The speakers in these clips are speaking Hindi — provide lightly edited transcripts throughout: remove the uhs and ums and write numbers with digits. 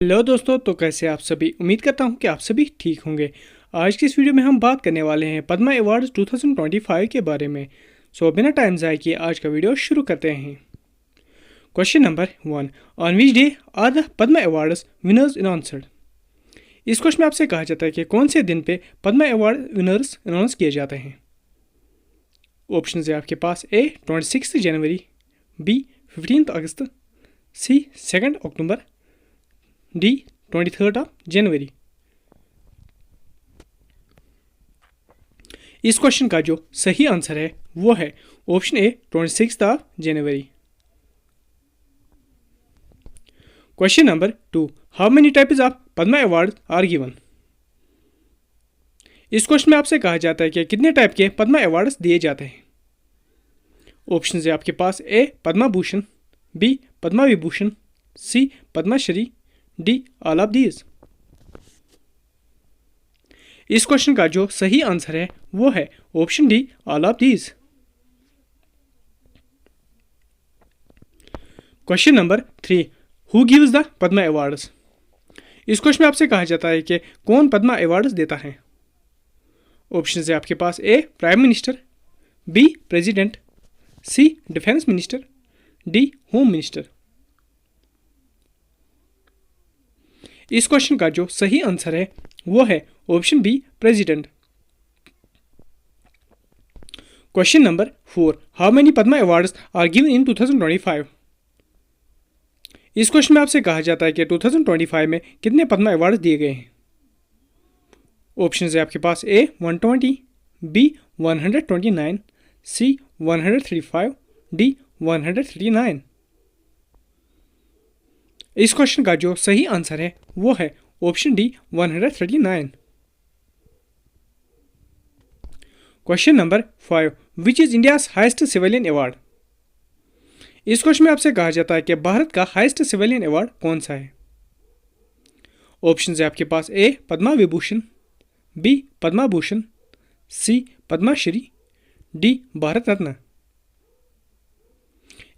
हेलो दोस्तों, तो कैसे आप सभी। उम्मीद करता हूं कि आप सभी ठीक होंगे। आज की इस वीडियो में हम बात करने वाले हैं पद्मा अवार्ड्स 2025 के बारे में। सो बिना टाइम ज़ाय किए आज का वीडियो शुरू करते हैं। Question number 1, on which day are the Padma awards winners announced. इस क्वेश्चन में आपसे कहा जाता है कि कौन से दिन पे पद्मा अवार्ड विनर्स अनाउंस किए जाते हैं। ऑप्शन है आपके पास: ए 26 जनवरी, बी 15 अगस्त, सी 2 अक्टूबर, डी 23 जनवरी। इस क्वेश्चन का जो सही आंसर है वो है ऑप्शन ए 26 जनवरी। Question number 2, how many types of Padma award are given. इस क्वेश्चन में आपसे कहा जाता है कि कितने टाइप के पद्मा अवार्ड्स दिए जाते हैं। ऑप्शन है आपके पास: A Padma Bhushan, B Padma Vibhushan, C Padmashri, D all of these. इस क्वेश्चन का जो सही आंसर है वो है option D all of these. Question number 3, who gives the Padma awards. इस क्वेश्चन में आपसे कहा जाता है कि कौन पद्मा अवार्ड्स देता है। ऑप्शन है आपके पास: A prime minister, B president, C defence minister, D home minister. इस क्वेश्चन का जो सही आंसर है वो है option B president. Question number 4, how many Padma awards are given in 2025। इस क्वेश्चन में आपसे कहा जाता है कि 2025 में कितने पद्मा अवार्ड दिए गए हैं। ऑप्शन है आपके पास: ए 120, बी 129, सी 135, डी 139। इस क्वेश्चन का जो सही आंसर है वो है option D 139। Question number 5, which is India's highest civilian award. इस क्वेश्चन में आपसे कहा जाता है कि भारत का हाईएस्ट सिविलियन अवार्ड कौन सा है। ऑप्शन है आपके पास: A Padma Vibhushan, B Padma Bhushan, C Padmashri, D Bharat Ratna.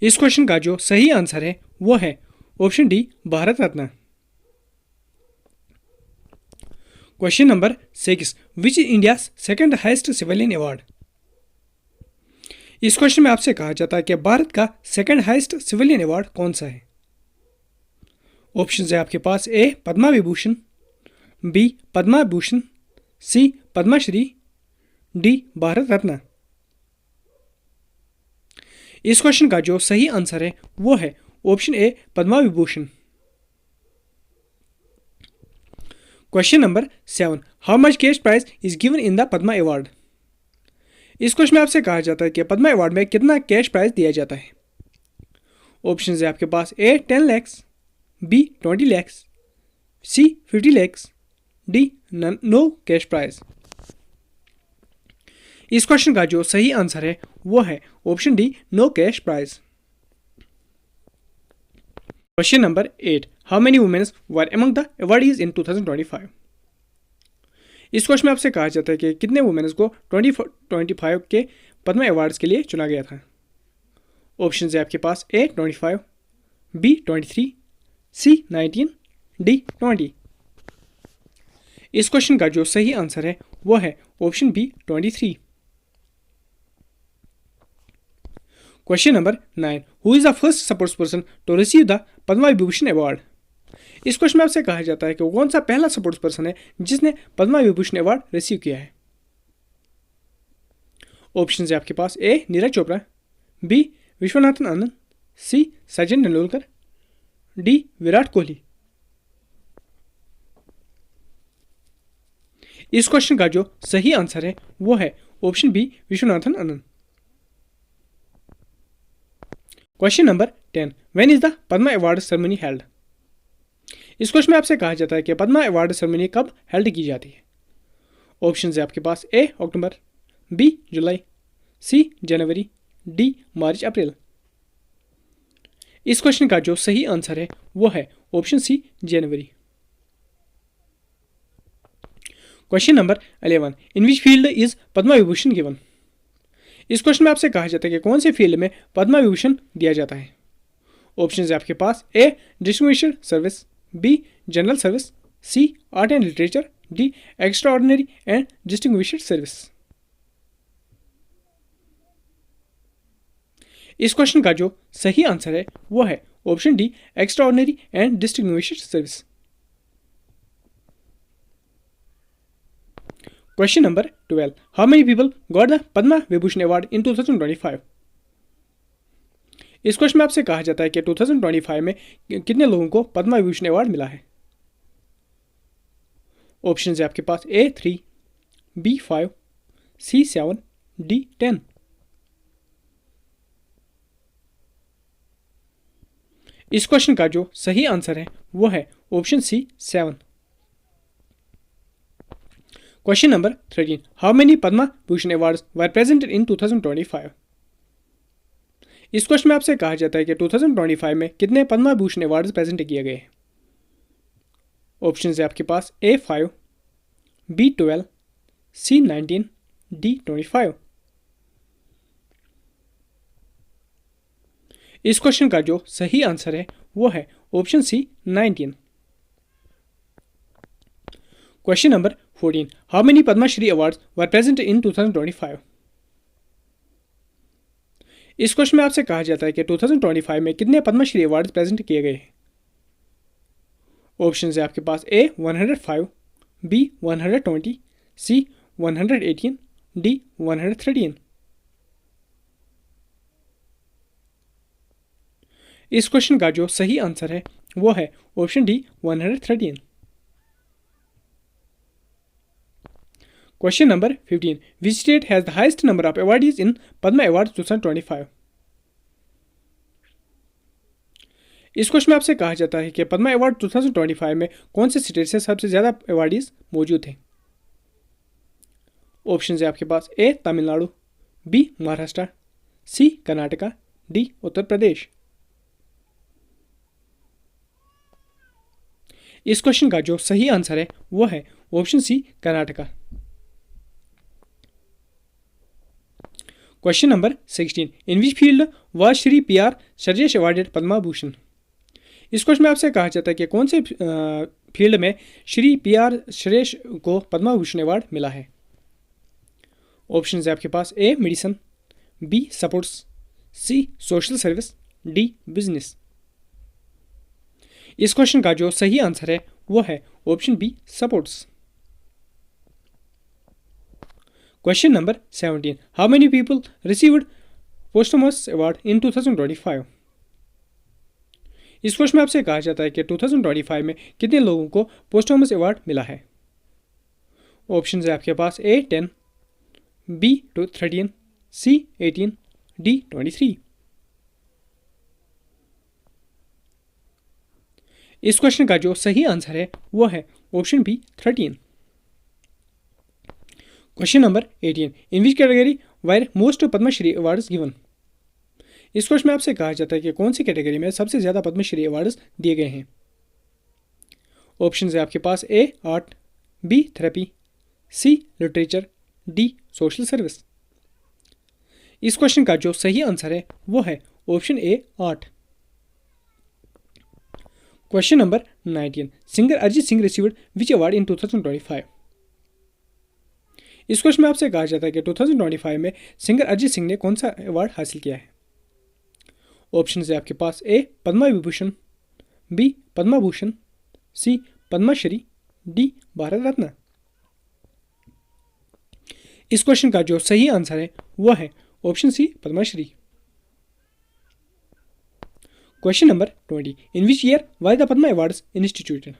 इस क्वेश्चन का जो सही आंसर है वो है option D Bharat Ratna. Question number 6, which is India's second highest civilian award. इस क्वेश्चन में आपसे कहा जाता है कि भारत का सेकंड हाईएस्ट सिविलियन अवार्ड कौन सा है। ऑप्शन है आपके पास: A Padma Vibhushan, B Padma Bhushan, C Padmashri, D Bharat Ratna. इस क्वेश्चन का जो सही आंसर है वो है option A Padma Vibhushan. Question number 7, how much cash prize is given in the Padma award. इस क्वेश्चन में आपसे कहा जाता है कि पद्मा अवार्ड में कितना कैश प्राइज दिया जाता है। ऑप्शन है आपके पास: A 10 lakh, B 20 lakh, C 50 lakh, D no cash prize. इस क्वेश्चन का जो सही आंसर है वो है option D no cash prize. Question number 8, how many womens were among the awardees in 2025। इस क्वेश्चन में आपसे कहा जाता है कि कितने वुमेन्स को 2025 के पद्मा अवार्ड्स के लिए चुना गया था। ऑप्शन है आपके पास: ए 25, बी 23, सी 19, डी 20। इस क्वेश्चन का जो सही आंसर है वो है option B 23। Question number 9, who is the first sports person to receive the Padma Vibhushan award. इस क्वेश्चन में आपसे कहा जाता है कि कौन सा पहला स्पोर्ट्स पर्सन है जिसने पद्मा विभूषण अवार्ड रिसीव किया है। ऑप्शन है आपके पास: A Neeraj Chopra, B Viswanathan Anand, C Sachin Tendulkar, D Virat Kohli. इस क्वेश्चन का जो सही आंसर है वो है option B Viswanathan Anand. Question number 10, when is the Padma award ceremony held. इस क्वेश्चन में आपसे कहा जाता है कि पद्मा अवार्ड सेरेमनी कब हेल्ड की जाती है। ऑप्शन है आपके पास: ए अक्टूबर, बी जुलाई, सी जनवरी, डी मार्च अप्रैल। इस क्वेश्चन का जो सही आंसर है वो है ऑप्शन सी जनवरी। Question number 11, in which field is Padma Vibhushan given. इस क्वेश्चन में आपसे कहा जाता है कि कौन से फील्ड में पद्मा विभूषण दिया जाता है। ऑप्शन है आपके पास: A distribution service, B general service, C art and literature, D extraordinary and distinguished service. इस क्वेश्चन का जो सही आंसर है वो है option D extraordinary and distinguished service. Question number 12, how many people got the Padma Vibhushan award in 2025? इस क्वेश्चन में आपसे कहा जाता है कि 2025 में कितने लोगों को पद्मा विभूषण अवार्ड मिला है। ऑप्शन है आपके पास ए 3, बी 5, सी 7, डी 10। इस क्वेश्चन का जो सही आंसर है वो है option C 7। Question number 13, how many Padma Bhushan awards were presented in 2025? इस क्वेश्चन में आपसे कहा जाता है कि 2025 में कितने पद्मा भूषण अवार्ड्स प्रेजेंट किए गए हैं। ऑप्शन है आपके पास ए 5, बी 12, सी 19, डी 25। इस क्वेश्चन का जो सही आंसर है वो है option C 19। Question number 14, how many Padma Shri awards were present in 2025? इस क्वेश्चन में आपसे कहा जाता है कि 2025 में कितने पद्मश्री अवार्ड्स प्रेजेंट किए गए हैं। ऑप्शन है आपके पास ए 105, बी 120, सी 118, डी 113। इस क्वेश्चन का जो सही आंसर है वो है option D 113। Question number 15, which state has the highest number of awardees in Padma awards 2025? इस क्वेश्चन में आपसे कहा जाता है कि पद्मा अवार्ड 2025 में कौन से स्टेट से सबसे ज्यादा अवार्डीज मौजूद हैं। ऑप्शन है आपके पास A Tamil Nadu, B Maharashtra, C Karnataka, D Uttar Pradesh. इस क्वेश्चन का जो सही आंसर है वो है option C Karnataka. Question number 16, in which field was Shri P R. Shreyas awarded Padma Bhushan? इस क्वेश्चन में आपसे कहा जाता है कि कौन से फील्ड में श्री पी.आर. श्रेयस को पद्मा भूषण अवार्ड मिला है। ऑप्शन है आपके पास A medicine, B sports, C social service, D business. इस क्वेश्चन का जो सही आंसर है वो है option B sports. Question number 17, how many people received posthumous award in 2025? इस क्वेश्चन में आपसे कहा जाता है कि 2025 में कितने लोगों को पोस्टमस अवार्ड मिला है। ऑप्शन है आपके पास ए 10, बी 13, सी 18, डी 23। इस क्वेश्चन का जो सही आंसर है वो है option B 13। Question number 18, in which category were most Padma Shri awards given? इस क्वेश्चन में आपसे कहा जाता है कि कौन सी कैटेगरी में सबसे ज्यादा पद्मश्री अवार्ड्स दिए गए हैं। ऑप्शन है आपके पास ए आर्ट, बी थेरेपी, सी लिटरेचर, डी सोशल सर्विस। इस क्वेश्चन का जो सही आंसर है वो है option A art. Question number 19, singer Arijit Singh received which award in 2025? इस क्वेश्चन में आपसे कहा जाता है कि 2025 में सिंगर अरिजीत सिंह ने कौन सा अवार्ड हासिल किया है। ऑप्शन है आपके पास A Padma Vibhushan, B Padma Bhushan, C Padmashri, D Bharat Ratna. इस क्वेश्चन का जो सही आंसर है वह है option C Padma Shri. Question number 20, in which year was the Padma awards instituted?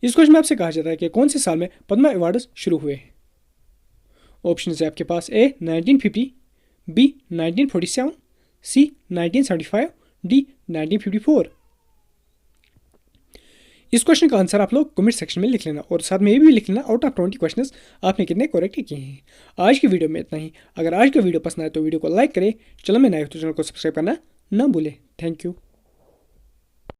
इस क्वेश्चन में आपसे कहा जाता है कि कौन से साल में पद्मा अवार्ड्स शुरू हुए हैं। ऑप्शन है आपके पास ए 1950, बी 1947, सी 1975, डी 1954। इस क्वेश्चन का आंसर आप लोग कमेंट सेक्शन में लिख लेना और साथ में ये भी लिख लेना आउट ऑफ 20 क्वेश्चंस आपने कितने करेक्ट किए हैं। आज की वीडियो में इतना ही। अगर आज का वीडियो पसंद आए तो वीडियो को लाइक करें, चैनल में नए हो तो चैनल को सब्सक्राइब करना ना भूलें। Thank you.